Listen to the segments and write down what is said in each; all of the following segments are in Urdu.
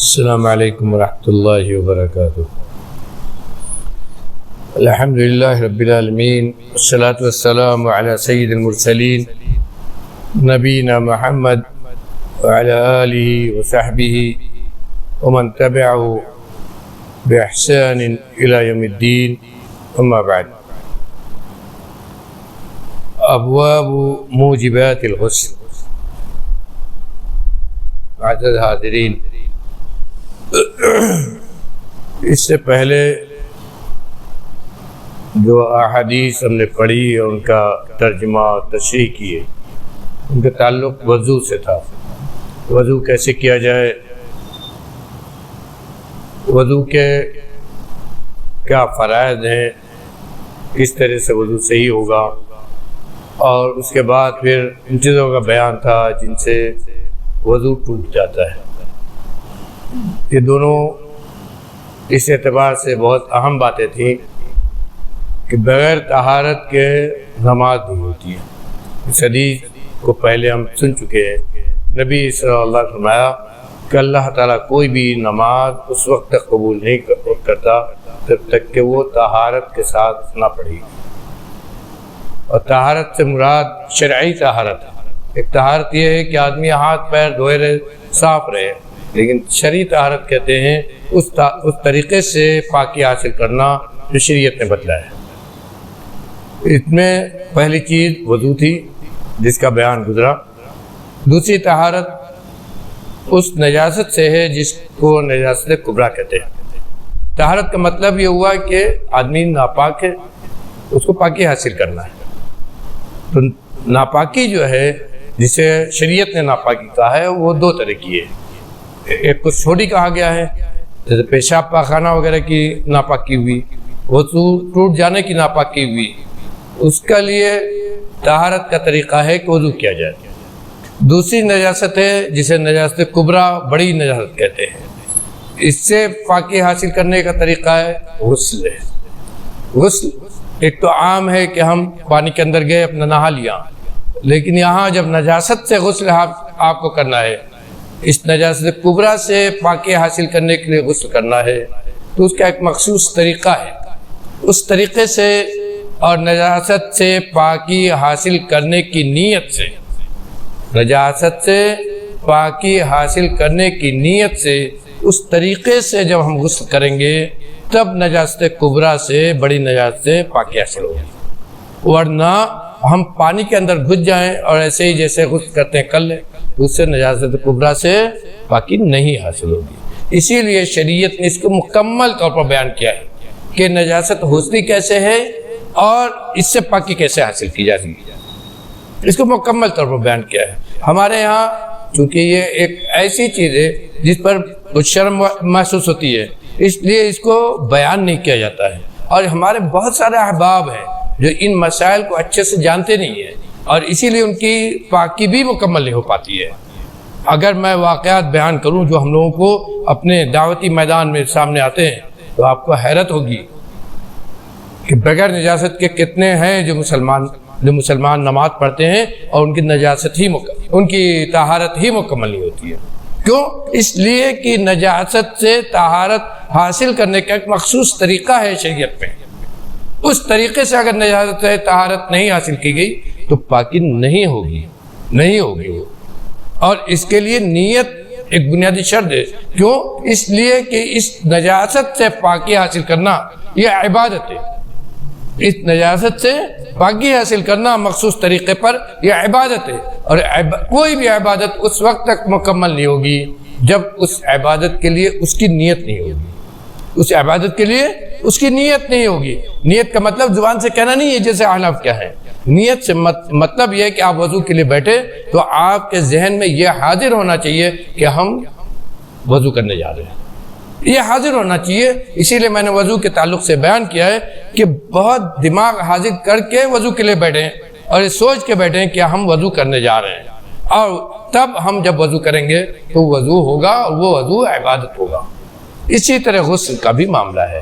السلام علیکم ورحمۃ اللہ وبرکاتہ۔ الحمد للہ رب العالمین، والصلاة والسلام علی سید المرسلین نبینا محمد وعلی آلہ وصحبہ ومن تبعہ بإحسان إلى يوم الدین، اما بعد۔ ابواب موجبات الغسل۔ معزز حاضرین، اس سے پہلے جو احادیث ہم نے پڑھی اور ان کا ترجمہ اور تشریح کیے، ان کا تعلق وضو سے تھا۔ وضو کیسے کیا جائے، وضو کے کیا فرائض ہیں، کس طرح سے وضو صحیح ہوگا، اور اس کے بعد پھر ان چیزوں کا بیان تھا جن سے وضو ٹوٹ جاتا ہے۔ یہ دونوں اس اعتبار سے بہت اہم باتیں تھیں کہ بغیر طہارت کے نماز نہیں ہوتی ہے۔ اس حدیث کو پہلے ہم سن چکے ہیں۔ نبی صلی اللہ علیہ وسلم نے فرمایا کہ اللہ تعالیٰ کوئی بھی نماز اس وقت تک قبول نہیں کرتا جب تک کہ وہ طہارت کے ساتھ نہ پڑھے۔ اور طہارت سے مراد شرعی طہارت ہے۔ ایک طہارت یہ ہے کہ آدمی ہاتھ پیر دھوئے رہے، صاف رہے، لیکن شرعی طہارت کہتے ہیں اس طریقے سے پاکی حاصل کرنا جو شریعت نے بتلایا ہے۔ اس میں پہلی چیز وضو تھی جس کا بیان گزرا۔ دوسری طہارت اس نجاست سے ہے جس کو نجاست کبریٰ کہتے ہیں۔ طہارت کا مطلب یہ ہوا کہ آدمی ناپاک ہے، اس کو پاکی حاصل کرنا ہے۔ تو ناپاکی جو ہے جسے شریعت نے ناپاکی کہا ہے وہ دو طرح کی ہے۔ ایک کو چھوٹی کہا گیا ہے، جیسے پیشاب پاخانہ وغیرہ کی ناپاکی ہوئی، وضو ٹوٹ جانے کی ناپاکی ہوئی، اس کا لیے طہارت کا طریقہ ہے کہ وضو کیا جائے۔ دوسری نجاست ہے جسے نجاست کبریٰ، بڑی نجاست کہتے ہیں۔ اس سے پاکی حاصل کرنے کا طریقہ ہے غسل ہے۔ غسل ایک تو عام ہے کہ ہم پانی کے اندر گئے، اپنا نہا لیا، لیکن یہاں جب نجاست سے غسل آپ کو کرنا ہے، اس نجاست کبریٰ سے پاکی حاصل کرنے کے لیے غسل کرنا ہے، تو اس کا ایک مخصوص طریقہ ہے۔ اس طریقے سے اور نجاست سے پاکی حاصل کرنے کی نیت سے، نجاست سے پاکی حاصل کرنے کی نیت سے اس طریقے سے جب ہم غسل کریں گے تب نجاست کبریٰ سے، بڑی نجاست سے پاکی حاصل ہوگی۔ ورنہ ہم پانی کے اندر گھس جائیں اور ایسے ہی جیسے غسل کرتے ہیں کر لیں، اس سے نجاست کبریٰ سے پاکی نہیں حاصل ہوگی۔ اسی لیے شریعت نے اس کو مکمل طور پر بیان کیا ہے کہ نجاست حسنی کیسے ہے اور اس سے پاکی کیسے حاصل کی جاتی ہے، اس کو مکمل طور پر بیان کیا ہے۔ ہمارے یہاں چونکہ یہ ایک ایسی چیز ہے جس پر کچھ شرم محسوس ہوتی ہے، اس لیے اس کو بیان نہیں کیا جاتا ہے، اور ہمارے بہت سارے احباب ہیں جو ان مسائل کو اچھے سے جانتے نہیں ہیں، اور اسی لیے ان کی پاکی بھی مکمل نہیں ہو پاتی ہے۔ اگر میں واقعات بیان کروں جو ہم لوگوں کو اپنے دعوتی میدان میں سامنے آتے ہیں تو آپ کو حیرت ہوگی کہ بغیر نجاست کے کتنے ہیں جو مسلمان نماز پڑھتے ہیں اور ان کی نجاست ہی ان کی طہارت ہی مکمل نہیں ہوتی ہے۔ کیوں؟ اس لیے کہ نجاست سے طہارت حاصل کرنے کا ایک مخصوص طریقہ ہے شریعت میں۔ اس طریقے سے اگر نجاست سے طہارت نہیں حاصل کی گئی تو پاکی نہیں ہوگی وہ، اور اس کے لیے نیت ایک بنیادی شرط ہے۔ کیوں؟ اس لیے کہ اس نجاست سے پاکی حاصل کرنا یہ عبادت ہے۔ اس نجاست سے پاکی حاصل کرنا مخصوص طریقے پر یہ عبادت ہے، اور کوئی بھی عبادت اس وقت تک مکمل نہیں ہوگی جب اس عبادت کے لیے اس کی نیت نہیں ہوگی۔ اس عبادت کے لیے اس کی نیت نہیں ہوگی۔ نیت کا مطلب زبان سے کہنا نہیں ہے جیسے احناف کیا ہے۔ نیت سے مطلب یہ ہے کہ آپ وضو کے لیے بیٹھے تو آپ کے ذہن میں یہ حاضر ہونا چاہیے کہ ہم وضو کرنے جا رہے ہیں، یہ حاضر ہونا چاہیے۔ اسی لیے میں نے وضو کے تعلق سے بیان کیا ہے کہ بہت دماغ حاضر کر کے وضو کے لیے بیٹھیں اور یہ سوچ کے بیٹھیں کہ ہم وضو کرنے جا رہے ہیں، اور تب ہم جب وضو کریں گے تو وضو ہوگا اور وہ وضو عبادت ہوگا۔ اسی طرح غسل کا بھی معاملہ ہے۔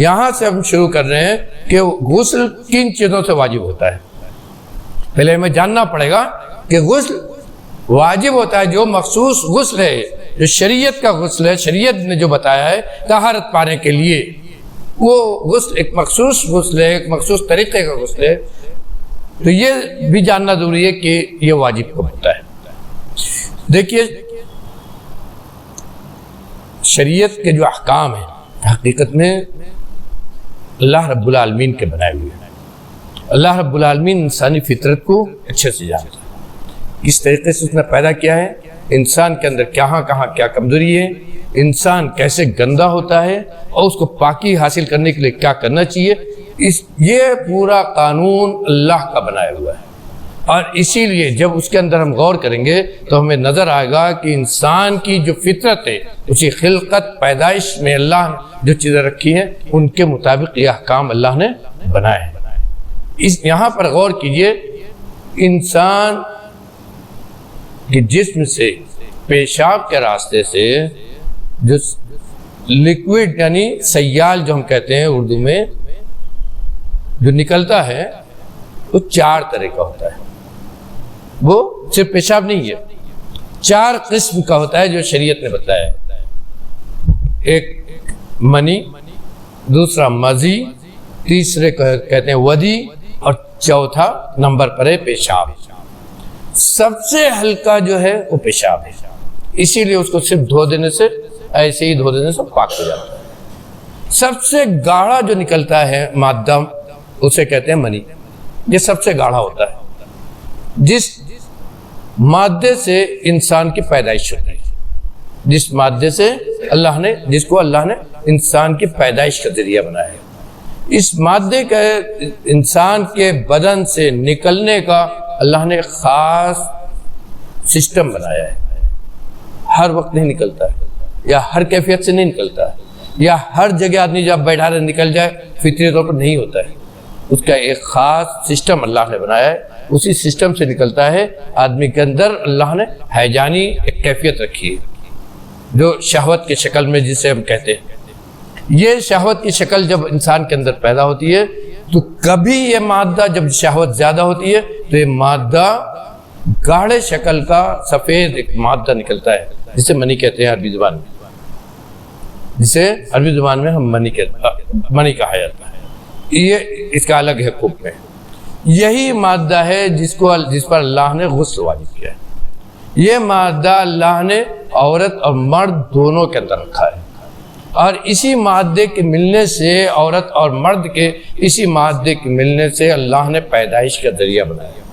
یہاں سے ہم شروع کر رہے ہیں کہ غسل کن چیزوں سے واجب ہوتا ہے۔ پہلے ہمیں جاننا پڑے گا کہ غسل واجب ہوتا ہے، جو مخصوص غسل ہے جو شریعت کا غسل ہے، شریعت نے جو بتایا ہے طہارت پانے کے لیے، وہ غسل ایک مخصوص غسل ہے، ایک مخصوص طریقے کا غسل ہے، تو یہ بھی جاننا ضروری ہے کہ یہ واجب کب ہوتا ہے۔ دیکھیے شریعت کے جو احکام ہیں حقیقت میں اللہ رب العالمین کے بنائے ہوئے ہیں۔ اللہ رب العالمین انسانی فطرت کو اچھے سے جانتا ہے، کس طریقے سے اس نے پیدا کیا ہے، انسان کے اندر کہاں کیا کمزوری ہے، انسان کیسے گندا ہوتا ہے اور اس کو پاکی حاصل کرنے کے لیے کیا کرنا چاہیے، یہ پورا قانون اللہ کا بنایا ہوا ہے۔ اور اسی لیے جب اس کے اندر ہم غور کریں گے تو ہمیں نظر آئے گا کہ انسان کی جو فطرت ہے، اسی خلقت پیدائش میں اللہ نے جو چیزیں رکھی ہیں ان کے مطابق یہ احکام اللہ نے بنائے ہیں۔ یہاں پر غور کیجئے، انسان کے جسم سے پیشاب کے راستے سے جو لیکوڈ یعنی سیال جو ہم کہتے ہیں اردو میں، جو نکلتا ہے وہ 4 طرح کا ہوتا ہے۔ وہ صرف پیشاب نہیں ہے، 4 قسم کا ہوتا ہے جو شریعت نے بتایا ہے۔ ایک منی، دوسرا مزی، تیسرے کہتے ہیں ودی، اور چوتھا نمبر پر ہے پیشاب۔ سب سے ہلکا جو ہے وہ پیشاب ہے، اسی لیے اس کو صرف دھو دینے سے، ایسے ہی دھو دینے سے پاک ہو جاتا ہے۔ سب سے گاڑھا جو نکلتا ہے مادہ اسے کہتے ہیں منی، یہ سب سے گاڑھا ہوتا ہے، جس مادے سے انسان کی پیدائش ہوتی ہے، جس مادے سے جس کو اللہ نے انسان کی پیدائش کا ذریعہ بنایا ہے۔ اس مادے کا انسان کے بدن سے نکلنے کا اللہ نے خاص سسٹم بنایا ہے۔ ہر وقت نہیں نکلتا ہے، یا ہر کیفیت سے نہیں نکلتا ہے، یا ہر جگہ آدمی جب بیٹھا رہے نکل جائے، فطری طور پر نہیں ہوتا ہے۔ اس کا ایک خاص سسٹم اللہ نے بنایا ہے، اسی سسٹم سے نکلتا ہے۔ آدمی کے اندر اللہ نے حیجانی ایک کیفیت رکھی ہے جو شہوت کی شکل میں جسے ہم کہتے ہیں۔ یہ شہوت کی شکل جب انسان کے اندر پیدا ہوتی ہے تو کبھی یہ مادہ جب شہوت زیادہ ہوتی ہے تو یہ مادہ گاڑھے شکل کا سفید ایک مادہ نکلتا ہے جسے منی کہتے ہیں عربی زبان میں، جسے عربی زبان میں ہم منی کہا جاتا ہے۔ یہ اس کا الگ حکم ہے۔ یہی مادہ ہے جس پر اللہ نے غسل واجب کیا ہے۔ یہ مادہ اللہ نے عورت اور مرد دونوں کے اندر رکھا ہے، اور اسی مادے کے ملنے سے، عورت اور مرد کے اسی مادے کے ملنے سے اللہ نے پیدائش کا ذریعہ بنایا۔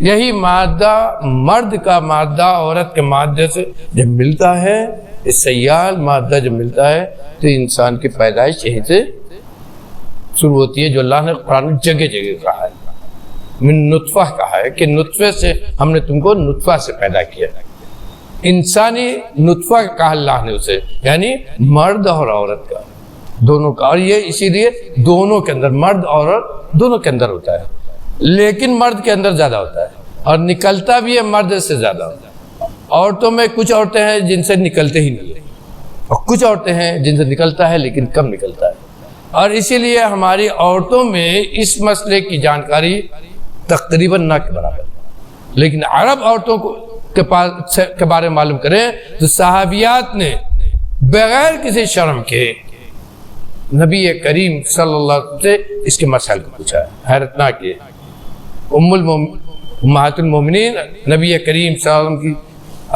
یہی مادہ مرد کا مادہ عورت کے مادے سے جب ملتا ہے، اس سیال مادہ جب ملتا ہے تو انسان کی پیدائش یہیں سے شروع ہوتی ہے، جو اللہ نے قرآن میں جگہ جگہ کہا ہے۔ من نطفہ کہا ہے کہ نطفے سے ہم نے تم کو نطفہ سے پیدا کیا۔ انسانی نطفہ کہا اللہ نے اسے، یعنی مرد اور عورت کا، دونوں کا، اور یہ اسی لیے دونوں کے اندر، مرد اور عورت دونوں کے اندر ہوتا ہے، لیکن مرد کے اندر زیادہ ہوتا ہے اور نکلتا بھی ہے مرد سے زیادہ ہوتا ہے۔ عورتوں میں کچھ عورتیں ہیں جن سے نکلتے ہی نہیں ہے، اور کچھ عورتیں ہیں جن سے نکلتا ہے لیکن کم نکلتا ہے، اور اسی لیے ہماری عورتوں میں اس مسئلے کی جانکاری تقریباً نہ کے برابر ہے۔ لیکن عرب عورتوں کے بارے میں معلوم کریں تو صحابیات نے بغیر کسی شرم کے نبی کریم صلی اللہ علیہ وسلم سے اس کے مسائل کو پوچھا ہے۔ حیرتناک یہ امہات المومنین نبی کریم صلی اللہ علیہ وسلم کی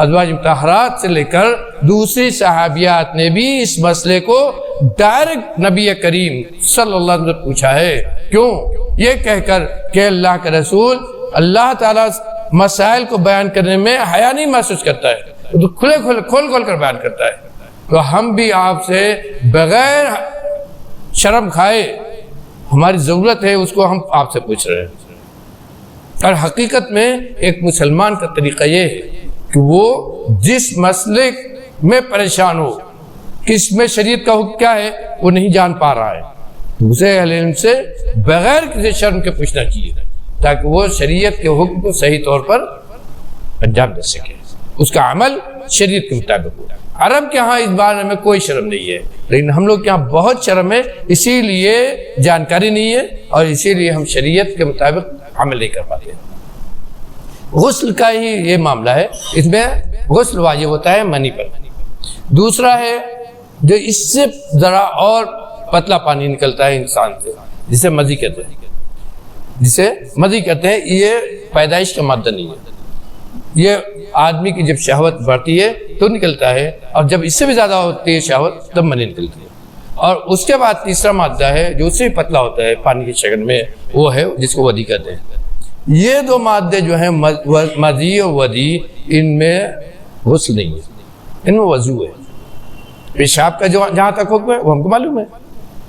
ازواج مطہرات سے لے کر دوسری صحابیات نے بھی اس مسئلے کو ڈائریکٹ نبی کریم صلی اللہ علیہ وسلم سے پوچھا ہے۔ کیوں؟ یہ کہہ کر کہ اللہ کے رسول اللہ تعالیٰ مسائل کو بیان کرنے میں حیا نہیں محسوس کرتا ہے، تو کھول کر بیان کرتا ہے، تو ہم بھی آپ سے بغیر شرم کھائے، ہماری ضرورت ہے اس کو ہم آپ سے پوچھ رہے ہیں۔ اور حقیقت میں ایک مسلمان کا طریقہ یہ ہے کہ وہ جس مسئلے میں پریشان ہو، کس میں شریعت کا حکم کیا ہے وہ نہیں جان پا رہا ہے، دوسرے اہل علم سے بغیر کسی شرم کے پوچھنا چاہیے تاکہ وہ شریعت کے حکم کو صحیح طور پر انجام دے سکے، اس کا عمل شریعت کے مطابق ہو۔ عرب کے ہاں اس بارے میں کوئی شرم نہیں ہے، لیکن ہم لوگ کے ہاں بہت شرم ہے، اسی لیے جانکاری نہیں ہے اور اسی لیے ہم شریعت کے مطابق عمل نہیں کر پاتے۔ غسل کا ہی یہ معاملہ ہے، اس میں غسل واجب ہوتا ہے منی پر۔ دوسرا ہے جو اس سے ذرا اور پتلا پانی نکلتا ہے انسان سے، جسے مزی کہتے ہیں، جسے مزی کہتے ہیں، یہ پیدائش کا مادہ نہیں ہے، یہ آدمی کی جب شہوت بڑھتی ہے تو نکلتا ہے، اور جب اس سے بھی زیادہ ہوتی ہے شہوت تب منی نکلتی ہے۔ اور اس کے بعد تیسرا مادہ ہے جو اس سے بھی پتلا ہوتا ہے پانی کی شکل میں، وہ ہے جس کو ودی کہتے ہیں۔ یہ دو مادے جو ہیں مزی اور ودی، ان میں غسل نہیں ہے، ان میں وضو ہے۔ پیشاب کا جو جہاں تک حکم ہے وہ ہم کو معلوم ہے،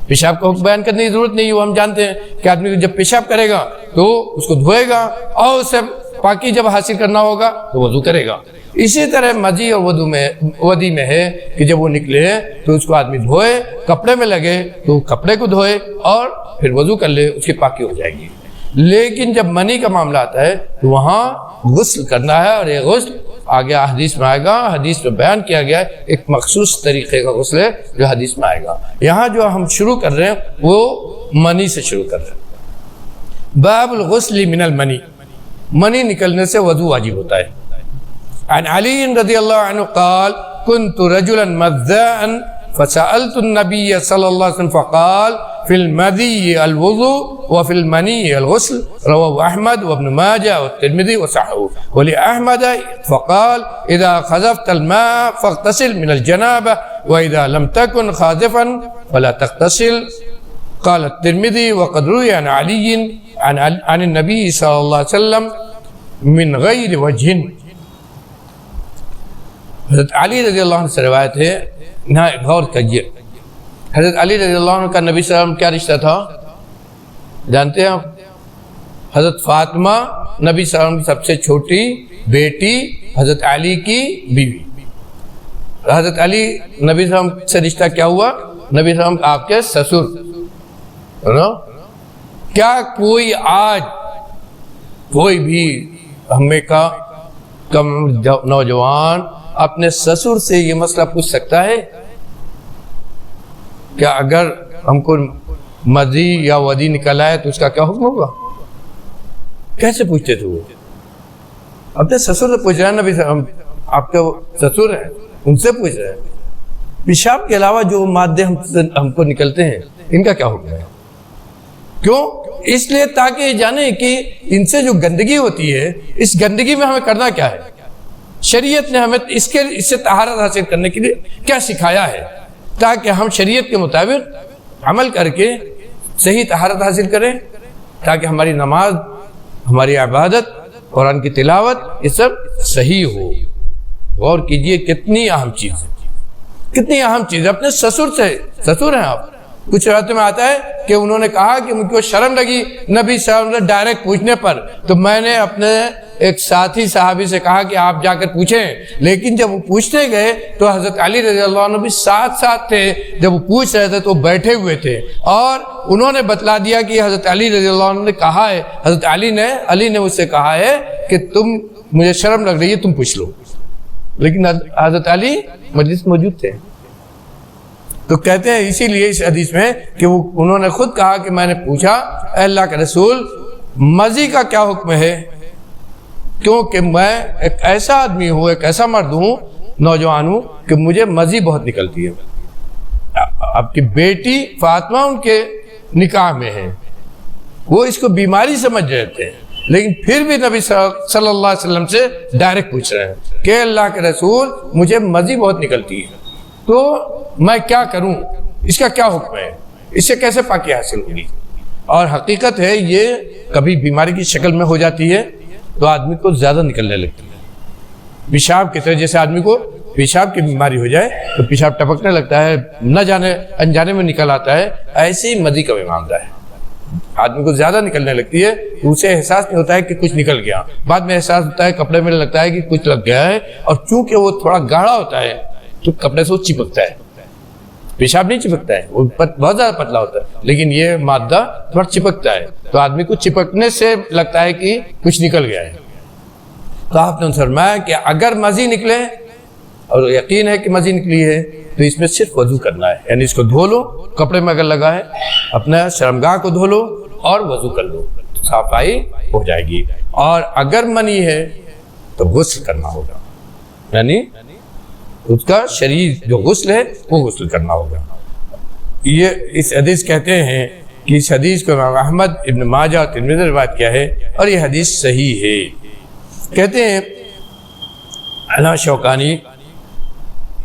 پیشاب کا حکم بیان کرنے کی ضرورت نہیں ہے، وہ ہم جانتے ہیں کہ آدمی جب پیشاب کرے گا تو اس کو دھوئے گا، اور اس سے پاکی جب حاصل کرنا ہوگا تو وضو کرے گا۔ اسی طرح مزی اور ودی میں ہے کہ جب وہ نکلے تو اس کو آدمی دھوئے، کپڑے میں لگے تو کپڑے کو دھوئے اور پھر وضو کر لے، اس کی پاکی ہو جائے گی۔ لیکن جب منی کا معاملہ آتا ہے تو وہاں غسل کرنا ہے، اور یہ غسل آگے حدیث میں آئے گا، حدیث میں بیان کیا گیا ہے، ایک مخصوص طریقے کا غسل ہے جو حدیث میں آئے گا۔ یہاں جو ہم شروع کر رہے ہیں وہ منی سے شروع کر رہے ہیں۔ باب الغسل من المنی، منی نکلنے سے وضو واجب ہوتا ہے۔ عن علی رضی اللہ عنہ قال كنت رجلا مذاء فسألت النبي صلى الله عليه وسلم فقال في المذي الوضوء وفي المني الغسل، رواه أحمد وابن ماجه والترمذي وصححه، ولأحمد فقال إذا خذفت الماء فاغتسل من الجنابة وإذا لم تكن خاذفا فلا تغتسل۔ قال الترمذي وقد روي عن علي عن النبي صلى الله عليه وسلم من غير وجه۔ حضرت علی رضی اللہ عنہ سے روایت ہے، نہ غور کیجیے، حضرت علی رضی اللہ عنہ کا نبی صلی اللہ علیہ وسلم کیا رشتہ تھا جانتے ہیں آپ؟ حضرت فاطمہ نبی صلی اللہ علیہ وسلم کی سب سے چھوٹی بیٹی، حضرت علی کی بیوی۔ حضرت علی نبی صلی اللہ علیہ وسلم سے رشتہ کیا ہوا؟ نبی صلی اللہ علیہ وسلم آپ کے سسر۔ کیا کوئی آج کوئی بھی ہمیں کا کم نوجوان اپنے سسر سے یہ مسئلہ پوچھ سکتا ہے کہ اگر ہم کو مزی یا ودی نکل آئے تو اس کا کیا حکم ہوگا؟ کیسے پوچھتے تھے وہ؟ اپنے سسر سے پوچھ رہے ہیں، نبی آپ کے سسر ہیں ان سے پوچھ رہے ہیں۔ پیشاب کے علاوہ جو مادے ہم کو نکلتے ہیں ان کا کیا حکم ہے؟ کیوں؟ اس لیے تاکہ یہ جانیں کہ ان سے جو گندگی ہوتی ہے، اس گندگی میں ہمیں کرنا کیا ہے، شریعت نے ہمیں اس سے طہارت حاصل کرنے کے لیے کیا سکھایا ہے، تاکہ ہم شریعت کے مطابق عمل کر کے صحیح طہارت حاصل کریں، تاکہ ہماری نماز، ہماری عبادت، قرآن کی تلاوت، یہ سب صحیح ہو۔ غور کیجئے کتنی اہم چیز ہے، کتنی اہم چیز ہے۔ اپنے سسر ہیں آپ۔ کچھ روایتوں میں آتا ہے کہ انہوں نے کہا کہ مجھ کو شرم لگی نبی صلی اللہ علیہ وسلم ڈائریکٹ پوچھنے پر، تو میں نے اپنے ایک ساتھی صحابی سے کہا کہ آپ جا کر پوچھیں۔ لیکن جب وہ پوچھتے گئے تو حضرت علی رضی اللہ عنہ بھی ساتھ تھے، جب وہ پوچھ رہے تھے تو وہ بیٹھے ہوئے تھے، اور انہوں نے بتلا دیا کہ حضرت علی رضی اللہ عنہ نے کہا ہے، حضرت علی نے مجھ سے کہا ہے کہ مجھے شرم لگ رہی ہے، تم پوچھ لو۔ لیکن حضرت علی مجلس میں موجود تھے، تو کہتے ہیں اسی لیے اس حدیث میں کہ انہوں نے خود کہا کہ میں نے پوچھا اے اللہ کے رسول مزی کا کیا حکم ہے، کیونکہ میں ایک ایسا آدمی ہوں، ایک ایسا مرد ہوں، نوجوان ہوں کہ مجھے مزی بہت نکلتی ہے۔ آپ کی بیٹی فاطمہ ان کے نکاح میں ہے، وہ اس کو بیماری سمجھ رہے تھے، لیکن پھر بھی نبی صلی اللہ علیہ وسلم سے ڈائریکٹ پوچھ رہے ہیں کہ اللہ کے رسول مجھے مزی بہت نکلتی ہے، تو میں کیا کروں، اس کا کیا حکم ہے، اس سے کیسے پاکی حاصل ہوگی؟ اور حقیقت ہے یہ کبھی بیماری کی شکل میں ہو جاتی ہے تو آدمی کو زیادہ نکلنے لگتی ہے، پیشاب کی طرح، جیسے آدمی کو پیشاب کی بیماری ہو جائے تو پیشاب ٹپکنے لگتا ہے، نہ جانے انجانے میں نکل آتا ہے، ایسے ہی مزی کا بھی معاملہ ہے، آدمی کو زیادہ نکلنے لگتی ہے، اسے احساس نہیں ہوتا ہے کہ کچھ نکل گیا، بعد میں احساس ہوتا ہے کپڑے میں لگتا ہے کہ کچھ لگ گیا ہے، اور چونکہ وہ تھوڑا گاڑھا ہوتا ہے تو کپڑے سے وہ چپکتا ہے، پیشاب نہیں چپکتا ہے، وہ بہت زیادہ پتلا ہوتا ہے، لیکن یہ مادہ تھوڑا چپکتا ہے، تو آدمی کو چپکنے سے لگتا ہے کہ کچھ نکل گیا ہے۔ تو آپ نے فرمایا کہ اگر مزی نکلے اور یقین ہے کہ مزی نکلی ہے تو اس میں صرف وضو کرنا ہے، یعنی اس کو دھو لو، کپڑے میں اگر لگا ہے اپنا شرمگاہ کو دھو لو اور وضو کر لو، صفائی ہو جائے گی، اور اگر منی ہے تو غسل کرنا ہوگا، یعنی اس کا شرعی جو غسل ہے وہ غسل کرنا ہوگا۔ یہ اس حدیث کہتے ہیں کہ اس حدیث کو امام احمد، ابن ماجہ اور ترمذی نے روایت کیا ہے، اور یہ حدیث صحیح ہے۔ کہتے ہیں علامہ شوکانی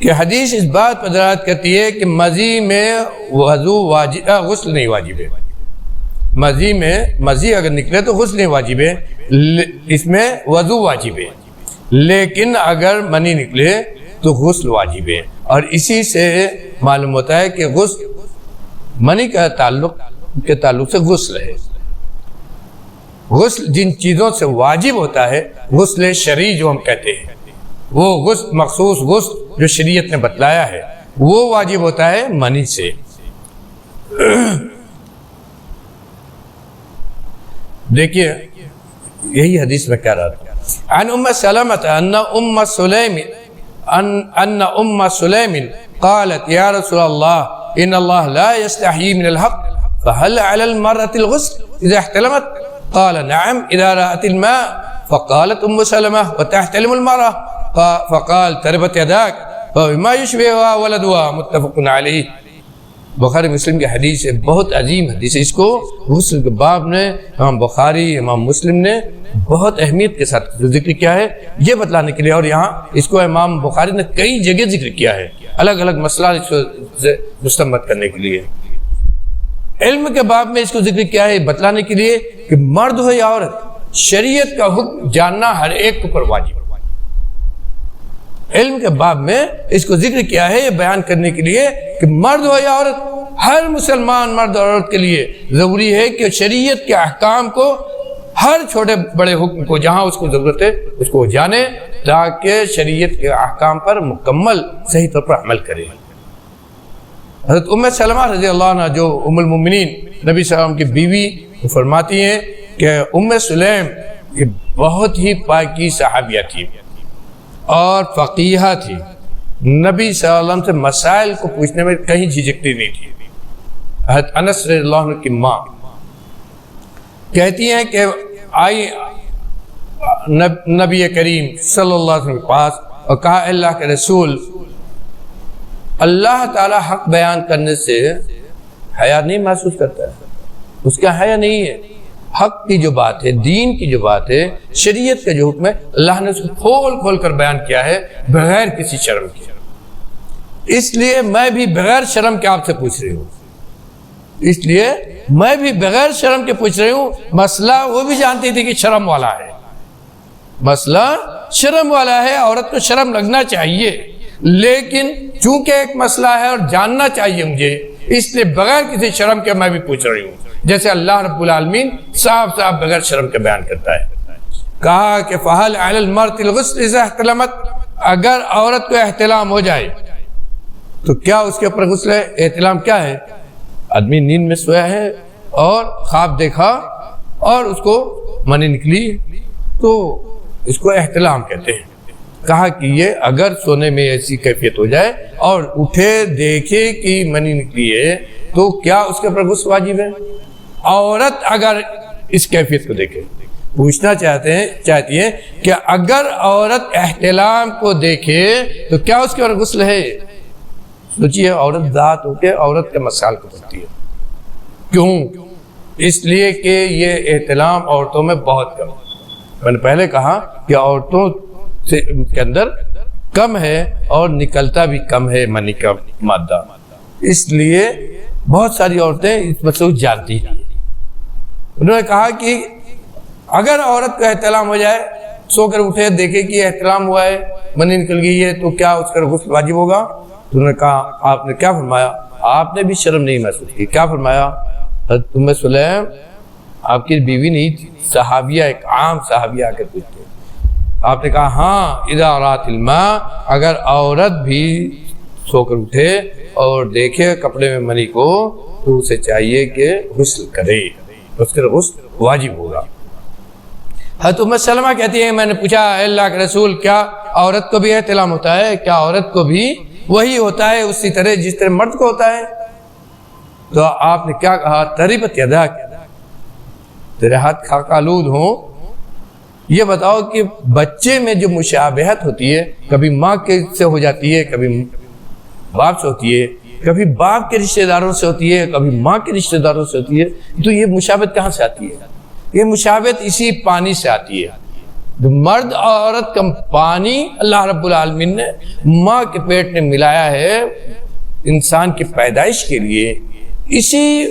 کہ حدیث اس بات پر دلالت کرتی ہے کہ مضی میں وضو واجب، غسل نہیں واجب ہے۔ مضی میں مضی اگر نکلے تو غسل نہیں واجب ہے، اس میں وضو واجب ہے، لیکن اگر منی نکلے تو غسل واجب ہے، اور اسی سے معلوم ہوتا ہے کہ غسل منی کا تعلق سے غسل ہے۔ غسل جن چیزوں سے واجب ہوتا ہے، غسل شرعی جو ہم کہتے ہیں، وہ غسل مخصوص غسل جو شریعت نے بتلایا ہے وہ واجب ہوتا ہے منی سے۔ دیکھیے یہی حدیث میں کہہ رہا تھا، عن ام سلمہ ان ام سلیم قالت یا رسول اللہ ان اللہ لا يستحيي من الحق فهل على المرأة الغسل اذا احتلمت؟ قال نعم اذا رأت الماء۔ فقالت ام سلمہ وتحتلم المرأة؟ فقال تربت يداك فبما يشبهها ولدها، متفق علیہ۔ بخاری مسلم کی حدیث ہے، بہت عظیم حدیث ہے۔ اس کو غسل کے باب نے امام بخاری امام مسلم نے بہت اہمیت کے ساتھ ذکر کیا ہے، یہ بتلانے کے لیے، اور یہاں اس کو امام بخاری نے کئی جگہ ذکر کیا ہے، الگ الگ مسئلہ اس کو مستمت کرنے کے لیے۔ علم کے باب میں اس کو ذکر کیا ہے بتلانے کے لیے کہ مرد ہو یا عورت، شریعت کا حکم جاننا ہر ایک پر واجب ہے۔ علم کے باب میں اس کو ذکر کیا ہے یہ بیان کرنے کے لیے کہ مرد ہو یا عورت، ہر مسلمان مرد اور عورت کے لیے ضروری ہے کہ شریعت کے احکام کو، ہر چھوٹے بڑے حکم کو جہاں اس کو ضرورت ہے اس کو جانے، تاکہ شریعت کے احکام پر مکمل صحیح طور پر عمل کرے۔ حضرت ام سلمہ رضی اللہ عنہ جو ام المؤمنین نبی صلی اللہ علیہ وسلم کی بیوی، فرماتی ہیں کہ ام سلیم یہ بہت ہی پاکی صحابیہ تھی اور فقیہہ تھی، نبی صلی اللہ علیہ وسلم سے مسائل کو پوچھنے میں کہیں جھجکتی نہیں تھی۔ حضرت انس رضی اللہ عنہ کی ماں کہتی ہیں کہ آئی نبی کریم صلی اللہ علیہ وسلم کے پاس اور کہا اللہ کے رسول، اللہ تعالی حق بیان کرنے سے حیا نہیں محسوس کرتا ہے، اس کا حیا نہیں ہے، حق کی جو بات ہے، دین کی جو بات ہے، شریعت کا جو حکم ہے، اللہ نے اس کو کھول کھول کر بیان کیا ہے بغیر کسی شرم کے، اس لیے میں بھی بغیر شرم کے آپ سے پوچھ رہی ہوں، اس لیے میں بھی بغیر شرم کے پوچھ رہی ہوں۔ مسئلہ وہ بھی جانتی تھی کہ شرم والا ہے، مسئلہ شرم والا ہے، عورت کو شرم لگنا چاہیے، لیکن چونکہ ایک مسئلہ ہے اور جاننا چاہیے مجھے، اس لیے بغیر کسی شرم کے میں بھی پوچھ رہی ہوں، جیسے اللہ رب العالمین صاف صاف بغیر شرم کے بیان کرتا ہے۔ کہا کہ فَهَلْ عَلَى الْمَرْأَةِ الْغُسْلُ إِذَا احْتَلَمَتْ، اگر عورت کو احتلام ہو جائے تو کیا اس کے اوپر غسل ہے؟ احتلام کیا ہے؟ آدمی نیند میں سویا ہے اور خواب دیکھا اور اس کو منی نکلی تو اس کو احتلام کہتے ہیں۔ کہا کہ یہ اگر سونے میں ایسی کیفیت ہو جائے اور اٹھے دیکھے کہ منی نکلی ہے تو کیا اس کے اوپر غسل واجب ہے؟ عورت اگر اس کیفیت کو دیکھے، پوچھنا چاہتی ہے کہ اگر عورت احتلام کو دیکھے تو کیا اس کے اوپر غسل ہے؟ سوچیے، عورت ذات ہو کے عورت کے مسائل کو پڑھتی ہے، کیوں؟ اس لیے کہ یہ احتلام عورتوں میں بہت کم ہے۔ میں نے پہلے کہا کہ عورتوں کے اندر کم ہے اور نکلتا بھی کم ہے منی کا مادہ، اس لیے بہت ساری عورتیں اس مسئلے کو جانتی ہیں۔ انہوں نے کہا کہ اگر عورت کو احتلام ہو جائے، سو کر اٹھے دیکھے کہ احتلام ہوا ہے، منی نکل گئی ہے، تو کیا اس کا غسل واجب ہوگا؟ تو انہوں نے کہا، آپ نے کیا فرمایا؟ آپ نے بھی شرم نہیں محسوس کی، کیا فرمایا؟ حضرت ام سلیم آپ کی بیوی نہیں تھی، صحابیہ، ایک عام صحابیہ آ کر پوچھتے، آپ نے کہا ہاں اذا رات الماء، اگر عورت بھی سو کر اٹھے اور دیکھے کپڑے میں منی کو تو اسے چاہیے کہ غسل کرے، اس کا غسل واجب ہوگا۔ حضرت ام سلمہ کہتی ہیں میں نے پوچھا اے اللہ کے رسول، کیا عورت کو بھی احتلام ہوتا ہے؟ کیا عورت کو بھی وہی ہوتا ہے اسی طرح جس طرح مرد کو ہوتا ہے؟ تو آپ نے کیا کہا؟ تربت یداک، تیرے ہاتھ خاک آلود ہوں. یہ بتاؤ کہ بچے میں جو مشابہت ہوتی ہے کبھی ماں کے سے ہو جاتی ہے, کبھی باپ سے ہوتی ہے, کبھی باپ کے رشتہ داروں سے ہوتی ہے, کبھی ماں کے رشتہ داروں سے ہوتی ہے, تو یہ مشابہت کہاں سے آتی ہے؟ یہ مشابہت اسی پانی سے آتی ہے. مرد اور عورت کا پانی اللہ رب العالمین نے ماں کے پیٹ میں ملایا ہے انسان کی پیدائش کے لیے. اسی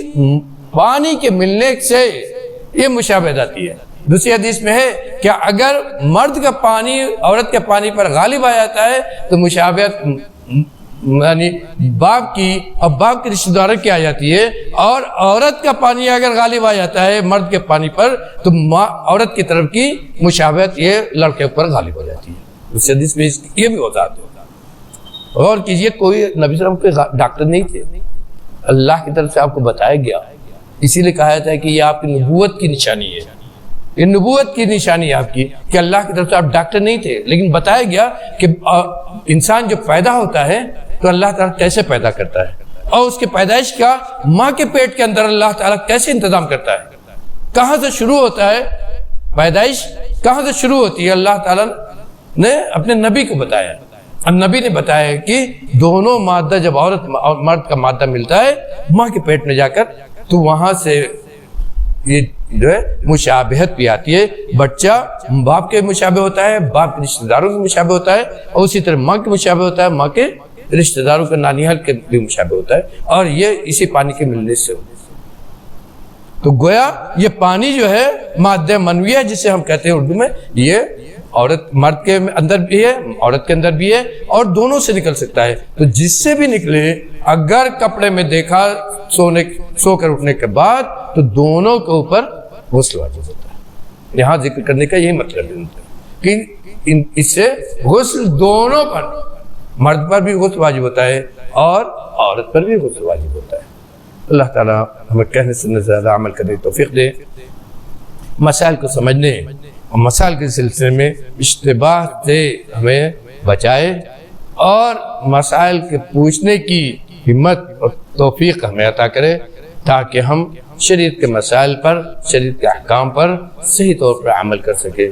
پانی کے ملنے سے یہ مشابہت آتی ہے. دوسری حدیث میں ہے کہ اگر مرد کا پانی عورت کے پانی پر غالب آ جاتا ہے تو مشابہت یعنی باپ کی اور باپ کے رشتہ داروں کی آ جاتی ہے, اور عورت کا پانی اگر غالب آ جاتا ہے مرد کے پانی پر تو عورت کی طرف کی مشابہت یہ لڑکے پر غالب ہو جاتی ہے. اس حدیث میں یہ بھی ہوتا ہے. اور کیجئے کوئی نبی صلی اللہ علیہ وسلم کے ڈاکٹر نہیں تھے, اللہ کی طرف سے آپ کو بتایا گیا, اسی لیے کہا جاتا ہے کہ یہ آپ کی نبوت کی نشانی ہے. یہ نبوت کی نشانی ہے آپ کی کہ اللہ کی طرف سے آپ ڈاکٹر نہیں تھے, لیکن بتایا گیا کہ انسان جو پیدا ہوتا ہے تو اللہ تعالیٰ کیسے پیدا کرتا ہے, اور اس کی پیدائش کا ماں کے پیٹ کے اندر اللہ تعالیٰ کیسے انتظام کرتا ہے, کہاں سے شروع ہوتا ہے پیدائش, کہاں سے شروع ہوتی ہے. اللہ تعالیٰ نے اپنے نبی کو بتایا, اور نبی نے بتایا کہ دونوں مادہ جب عورت اور مرد کا مادہ ملتا ہے ماں کے پیٹ میں جا کر تو وہاں سے یہ جو ہے مشابہت بھی آتی ہے. بچہ باپ کے مشابہ ہوتا ہے, باپ کے رشتہ داروں کے مشابہ ہوتا ہے, اور اسی طرح ماں کے مشابہ ہوتا ہے, ماں کے رشتہ داروں کے نانیال کے بھی مشابہ ہوتا ہے, اور یہ اسی پانی کے ملنے سے ہوتا ہے. تو گویا یہ پانی جو ہے مادہ منویہ جسے ہم کہتے ہیں اردو میں, یہ عورت مرد کے اندر بھی ہے, عورت کے اندر بھی ہے, اور دونوں سے نکل سکتا ہے. تو جس سے بھی نکلے, اگر کپڑے میں دیکھا سو کر اٹھنے کے بعد تو دونوں کے اوپر غسل واجب ہوتا ہے. یہاں ذکر کرنے کا یہی مطلب ہے کہ اس سے غسل دونوں پر, مرد پر بھی غسل واجب ہوتا ہے اور عورت پر بھی غسل واجب ہوتا ہے. اللہ تعالیٰ ہمیں کہنے سے زیادہ عمل کرنے کی توفیق دے, مسائل کو سمجھنے اور مسائل کے سلسلے میں اشتباہ سے ہمیں بچائے, اور مسائل کے پوچھنے کی ہمت اور توفیق ہمیں عطا کرے تاکہ ہم شریعت کے مسائل پر, شریعت کے احکام پر صحیح طور پر عمل کر سکیں.